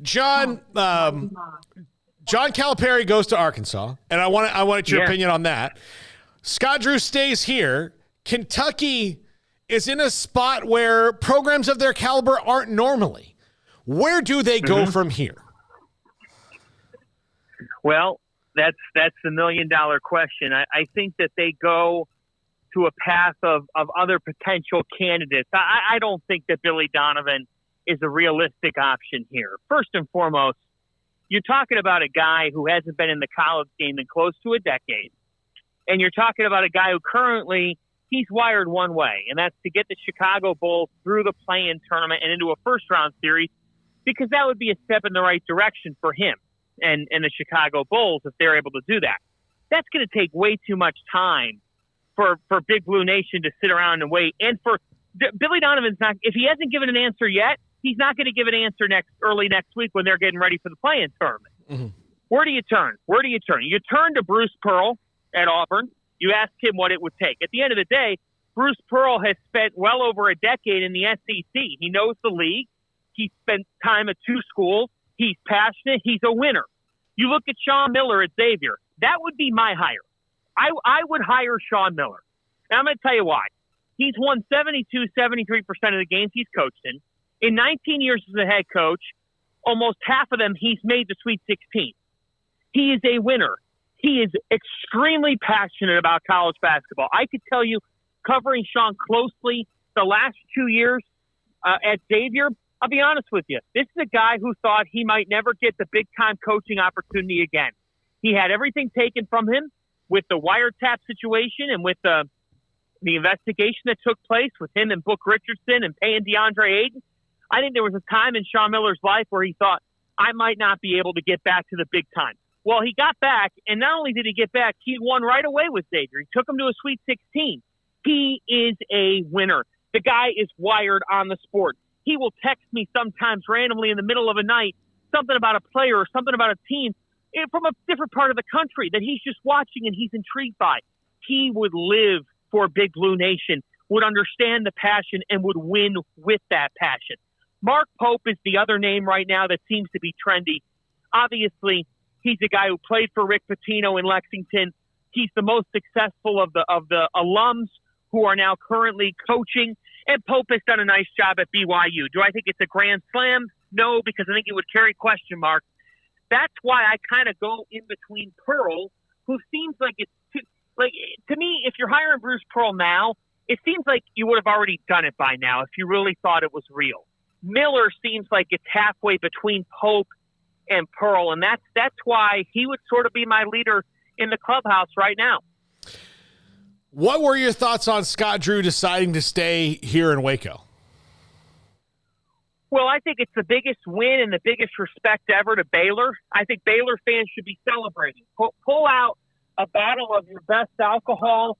John Calipari goes to Arkansas, and I wanted your opinion on that. Scott Drew stays here. Kentucky is in a spot where programs of their caliber aren't normally. Where do they go from here? Well, that's the million-dollar question. I think that they go to a path of other potential candidates. I don't think that Billy Donovan is a realistic option here. First and foremost, you're talking about a guy who hasn't been in the college game in close to a decade. And you're talking about a guy who currently he's wired one way, and that's to get the Chicago Bulls through the play-in tournament and into a first-round series, because that would be a step in the right direction for him and the Chicago Bulls if they're able to do that. That's going to take way too much time for Big Blue Nation to sit around and wait. And for Billy Donovan's not, if he hasn't given an answer yet, he's not going to give an answer early next week when they're getting ready for the play-in tournament. Mm-hmm. Where do you turn? You turn to Bruce Pearl at Auburn. You ask him what it would take. At the end of the day, Bruce Pearl has spent well over a decade in the SEC. He knows the league. He spent time at two schools. He's passionate. He's a winner. You look at Shawn Miller at Xavier. That would be my hire. I would hire Shawn Miller. And I'm going to tell you why. He's won 72, 73% of the games he's coached in. In 19 years as a head coach, almost half of them he's made the Sweet 16. He is a winner. He is extremely passionate about college basketball. I could tell you, covering Shawn closely the last 2 years at Xavier, I'll be honest with you, this is a guy who thought he might never get the big-time coaching opportunity again. He had everything taken from him with the wiretap situation and with the investigation that took place with him and Book Richardson and paying DeAndre Ayton. I think there was a time in Shawn Miller's life where he thought, I might not be able to get back to the big time. Well, he got back, and not only did he get back, he won right away with Xavier. He took him to a Sweet 16. He is a winner. The guy is wired on the sport. He will text me sometimes randomly in the middle of a night something about a player or something about a team from a different part of the country that he's just watching and he's intrigued by. He would live for Big Blue Nation, would understand the passion, and would win with that passion. Mark Pope is the other name right now that seems to be trendy. Obviously, he's a guy who played for Rick Pitino in Lexington. He's the most successful of the alums who are now currently coaching. And Pope has done a nice job at BYU. Do I think it's a grand slam? No, because I think it would carry question marks. That's why I kind of go in between Pearl, who seems like to me, if you're hiring Bruce Pearl now, it seems like you would have already done it by now if you really thought it was real. Miller seems like it's halfway between Pope and Pearl, and that's why he would sort of be my leader in the clubhouse right now. What were your thoughts on Scott Drew deciding to stay here in Waco? Well, I think it's the biggest win and the biggest respect ever to Baylor. I think Baylor fans should be celebrating. Pull out a bottle of your best alcohol,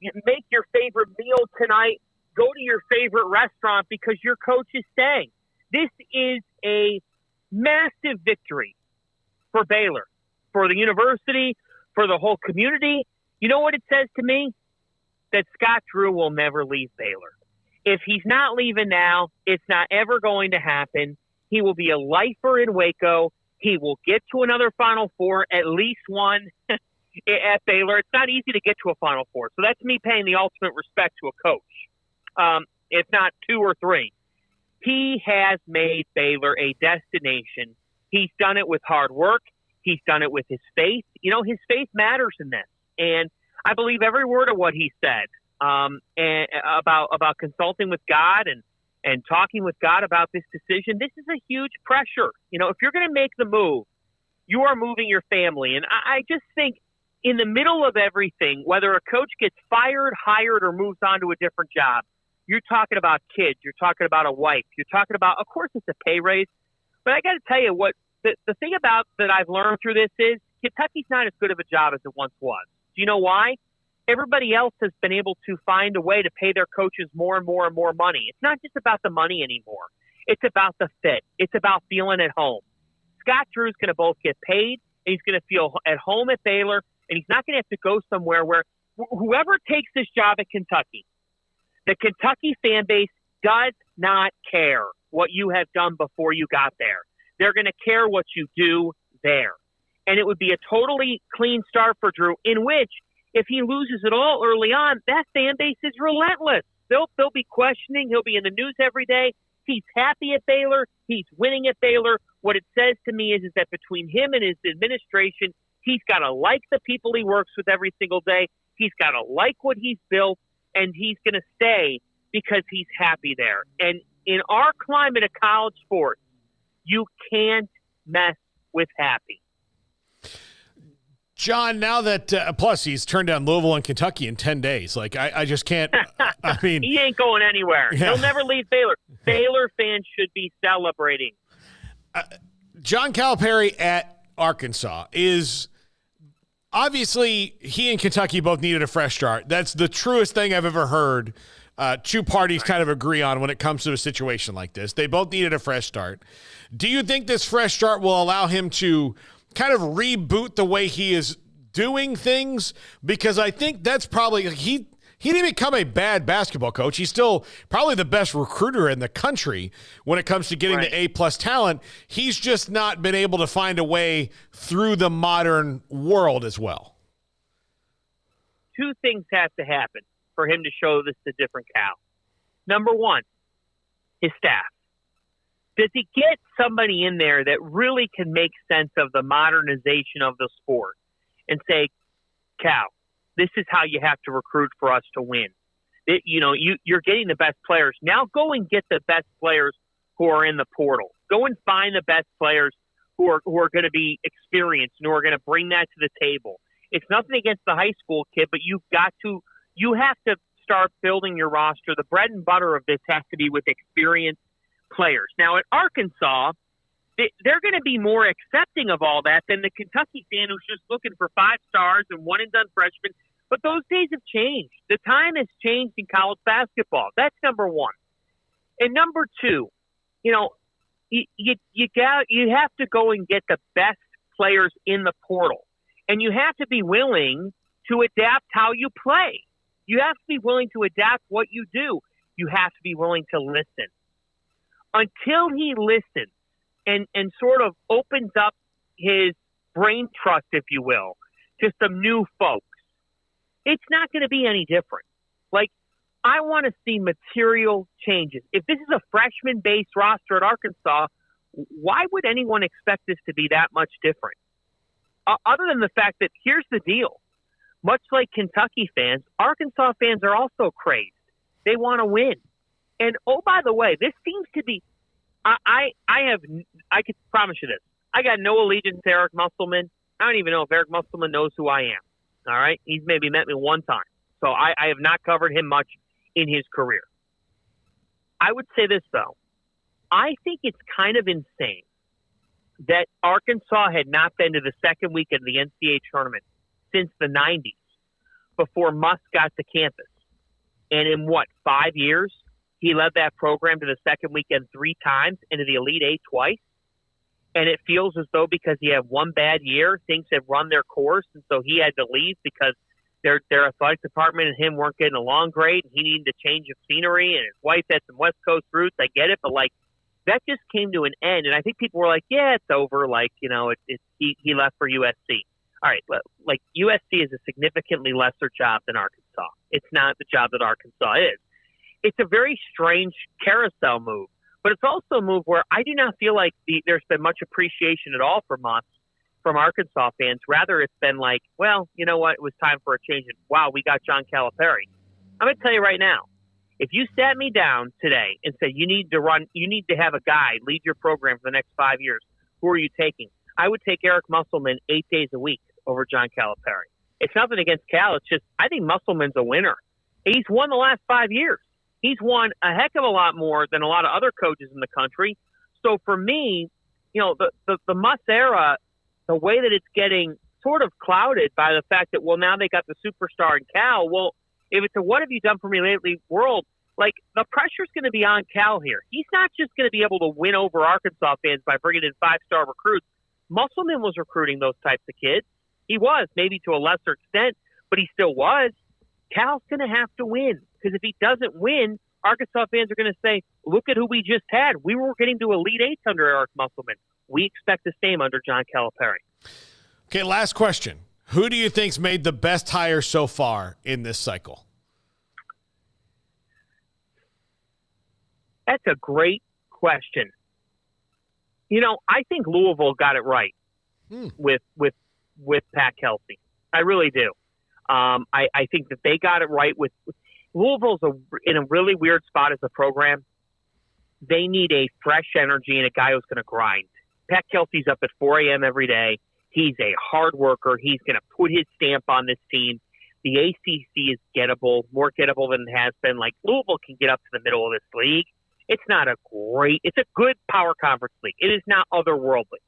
make your favorite meal tonight, go to your favorite restaurant because your coach is staying. This is a massive victory for Baylor, for the university, for the whole community. You know what it says to me? That Scott Drew will never leave Baylor. If he's not leaving now, it's not ever going to happen. He will be a lifer in Waco. He will get to another Final Four, at least one at Baylor. It's not easy to get to a Final Four. So that's me paying the ultimate respect to a coach, if not two or three. He has made Baylor a destination. He's done it with hard work. He's done it with his faith. You know, his faith matters in this. And I believe every word of what he said and about consulting with God and talking with God about this decision. This is a huge pressure. You know, if you're going to make the move, you are moving your family. And I just think in the middle of everything, whether a coach gets fired, hired, or moves on to a different job, you're talking about kids. You're talking about a wife. You're talking about, of course, it's a pay raise. But I got to tell you what, the thing about that I've learned through this is Kentucky's not as good of a job as it once was. Do you know why? Everybody else has been able to find a way to pay their coaches more and more and more money. It's not just about the money anymore. It's about the fit. It's about feeling at home. Scott Drew's going to both get paid, and he's going to feel at home at Baylor, and he's not going to have to go somewhere where whoever takes this job at Kentucky, the Kentucky fan base does not care what you have done before you got there. They're going to care what you do there. And it would be a totally clean start for Drew, in which if he loses it all early on, that fan base is relentless. They'll be questioning. He'll be in the news every day. He's happy at Baylor. He's winning at Baylor. What it says to me is that between him and his administration, he's got to like the people he works with every single day. He's got to like what he's built, and he's going to stay because he's happy there. And in our climate of college sports, you can't mess with happy. John, now that plus he's turned down Louisville and Kentucky in 10 days. Like, I just can't. I mean, he ain't going anywhere. Yeah. He'll never leave Baylor. Baylor fans should be celebrating. John Calipari at Arkansas is obviously he and Kentucky both needed a fresh start. That's the truest thing I've ever heard. Two parties kind of agree on when it comes to a situation like this. They both needed a fresh start. Do you think this fresh start will allow him to kind of reboot the way he is doing things? Because I think that's probably he didn't become a bad basketball coach. He's still probably the best recruiter in the country when it comes to getting the A-plus talent. He's just not been able to find a way through the modern world as well. Two things have to happen for him to show this to different Cal. Number one, his staff. Does he get somebody in there that really can make sense of the modernization of the sport and say, Cal, this is how you have to recruit for us to win? You're getting the best players. Now go and get the best players who are in the portal. Go and find the best players who are going to be experienced and who are going to bring that to the table. It's nothing against the high school kid, but you have to start building your roster. The bread and butter of this has to be with experienced players. Now at Arkansas, they're going to be more accepting of all that than the Kentucky fan who's just looking for 5 stars and one and done freshmen. But those days have changed. The time has changed in college basketball. That's number one. And number two, you have to go and get the best players in the portal, and you have to be willing to adapt how you play. You have to be willing to adapt what you do. You have to be willing to listen. Until he listens and sort of opens up his brain trust, if you will, to some new folks, it's not going to be any different. Like, I want to see material changes. If this is a freshman-based roster at Arkansas, why would anyone expect this to be that much different? Other than the fact that here's the deal. Much like Kentucky fans, Arkansas fans are also crazed. They want to win. And, oh, by the way, this seems to be I can promise you this. I got no allegiance to Eric Musselman. I don't even know if Eric Musselman knows who I am. All right? He's maybe met me one time. So I have not covered him much in his career. I would say this, though. I think it's kind of insane that Arkansas had not been to the second week of the NCAA tournament since the 90s before Muss got to campus. And in, 5 years? He led that program to the second weekend 3 times and to the Elite Eight twice. And it feels as though because he had one bad year, things had run their course, and so he had to leave because their athletic department and him weren't getting along great, and he needed a change of scenery, and his wife had some West Coast roots. I get it, but, that just came to an end. And I think people were like, yeah, it's over. He left for USC. All right, USC is a significantly lesser job than Arkansas. It's not the job that Arkansas is. It's a very strange carousel move, but it's also a move where I do not feel like there's been much appreciation at all from Arkansas fans. Rather, it's been like, well, you know what? It was time for a change. And wow, we got John Calipari. I'm going to tell you right now, if you sat me down today and said you need to have a guy lead your program for the next 5 years, who are you taking? I would take Eric Musselman 8 days a week over John Calipari. It's nothing against Cal. It's just I think Musselman's a winner. He's won the last 5 years. He's won a heck of a lot more than a lot of other coaches in the country. So for me, the Muss era, the way that it's getting sort of clouded by the fact that, well, now they got the superstar in Cal. Well, if it's a what have you done for me lately world, the pressure's going to be on Cal here. He's not just going to be able to win over Arkansas fans by bringing in 5-star recruits. Musselman was recruiting those types of kids. He was, maybe to a lesser extent, but he still was. Cal's going to have to win. Because if he doesn't win, Arkansas fans are going to say, look at who we just had. We were getting to Elite Eights under Eric Musselman. we expect the same under John Calipari. Okay, last question. Who do you think's made the best hire so far in this cycle? That's a great question. I think Louisville got it right with Pat Kelsey. I really do. I think that they got it right with Louisville's in a really weird spot as a program. They need a fresh energy and a guy who's going to grind. Pat Kelsey's up at 4 a.m. every day. He's a hard worker. He's going to put his stamp on this team. The ACC is gettable, more gettable than it has been. Like, Louisville can get up to the middle of this league. It's a good power conference league. It is not otherworldly,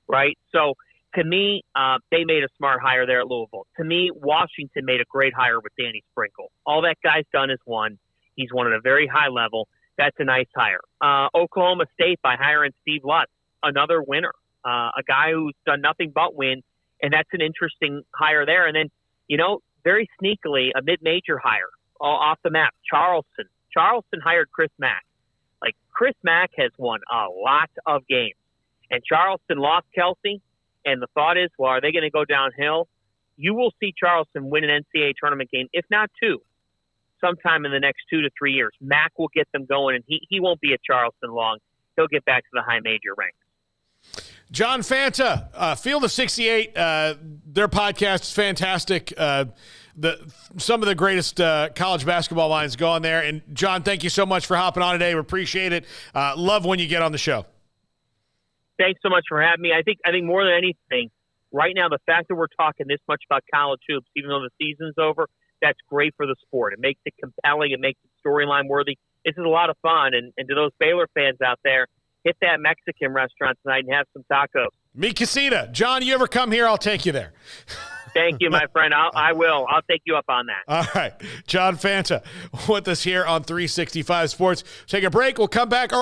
right? So, to me, they made a smart hire there at Louisville. To me, Washington made a great hire with Danny Sprinkle. All that guy's done is won. He's won at a very high level. That's a nice hire. Oklahoma State by hiring Steve Lutz, another winner, a guy who's done nothing but win, and that's an interesting hire there. And then, very sneakily, a mid-major hire off the map, Charleston. Charleston hired Chris Mack. Like, Chris Mack has won a lot of games, and Charleston lost Kelsey. And the thought is, well, are they going to go downhill? You will see Charleston win an NCAA tournament game, if not two, sometime in the next 2 to 3 years. Mack will get them going, and he won't be at Charleston long. He'll get back to the high major ranks. John Fanta, Field of 68, their podcast is fantastic. Some of the greatest college basketball minds go on there. And, John, thank you so much for hopping on today. We appreciate it. Love when you get on the show. Thanks so much for having me. I think more than anything, right now, the fact that we're talking this much about college hoops, even though the season's over, that's great for the sport. It makes it compelling. It makes it storyline worthy. This is a lot of fun. And to those Baylor fans out there, hit that Mexican restaurant tonight and have some tacos. Mi casita. John, you ever come here, I'll take you there. Thank you, my friend. I will. I'll take you up on that. All right. John Fanta with us here on 365 Sports. Take a break. We'll come back.